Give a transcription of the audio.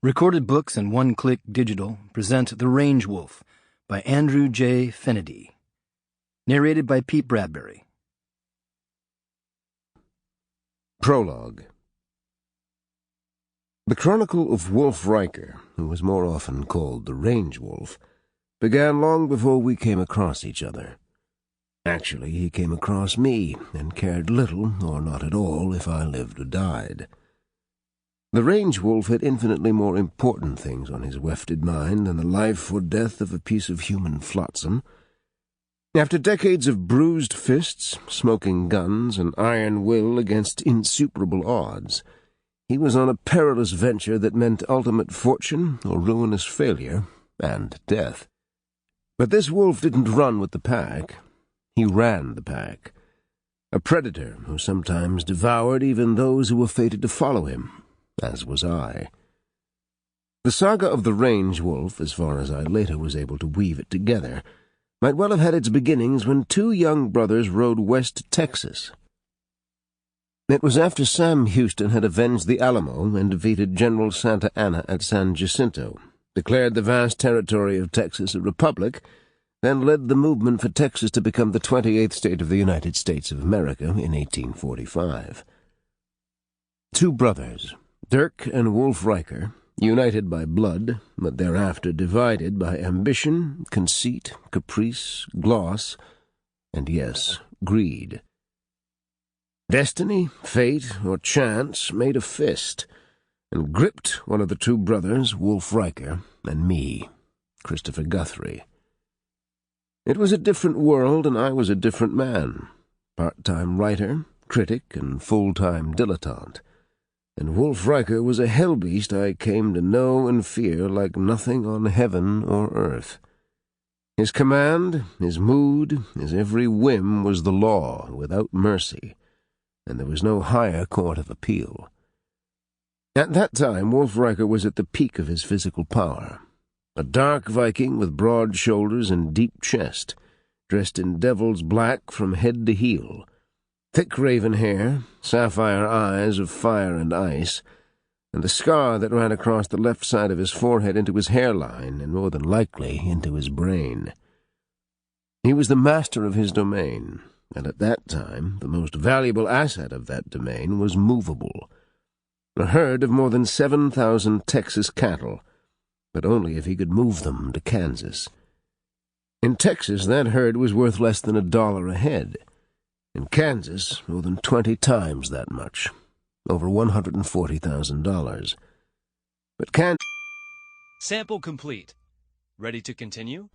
Recorded Books and One Click Digital present The Range Wolf by Andrew J. Fenady. Narrated by Pete Bradbury. Prologue. The chronicle of Wolf Riker, who was more often called the Range Wolf, began long before we came across each other. Actually, he came across me, and cared little or not at all if I lived or died. The Range Wolf had infinitely more important things on his wefted mind than the life or death of a piece of human flotsam. After decades of bruised fists, smoking guns, and iron will against insuperable odds, he was on a perilous venture that meant ultimate fortune or ruinous failure, and death. But this wolf didn't run with the pack. He ran the pack. A predator who sometimes devoured even those who were fated to follow him, as was I. The saga of the Range Wolf, as far as I later was able to weave it together, might well have had its beginnings when two young brothers rode west to Texas. It was after Sam Houston had avenged the Alamo and defeated General Santa Anna at San Jacinto, declared the vast territory of Texas a republic, then led the movement for Texas to become the 28th state of the United States of America in 1845. Two brothers, Dirk and Wolf Riker, united by blood, but thereafter divided by ambition, conceit, caprice, gloss, and yes, greed. Destiny, fate, or chance made a fist, and gripped one of the two brothers, Wolf Riker, and me, Christopher Guthrie. It was a different world, and I was a different man, part-time writer, critic, and full-time dilettante. And Wolf Riker was a hell-beast I came to know and fear like nothing on heaven or earth. His command, his mood, his every whim was the law, without mercy, and there was no higher court of appeal. At that time, Wolf Riker was at the peak of his physical power, a dark Viking with broad shoulders and deep chest, dressed in devil's black from head to heel, thick raven hair, sapphire eyes of fire and ice, and a scar that ran across the left side of his forehead into his hairline and more than likely into his brain. He was the master of his domain, and at that time the most valuable asset of that domain was movable. A herd of more than 7,000 Texas cattle, but only if he could move them to Kansas. In Texas, that herd was worth less than $1 a head. In Kansas, more than 20 times that much, over $140,000. But Sample complete. Ready to continue?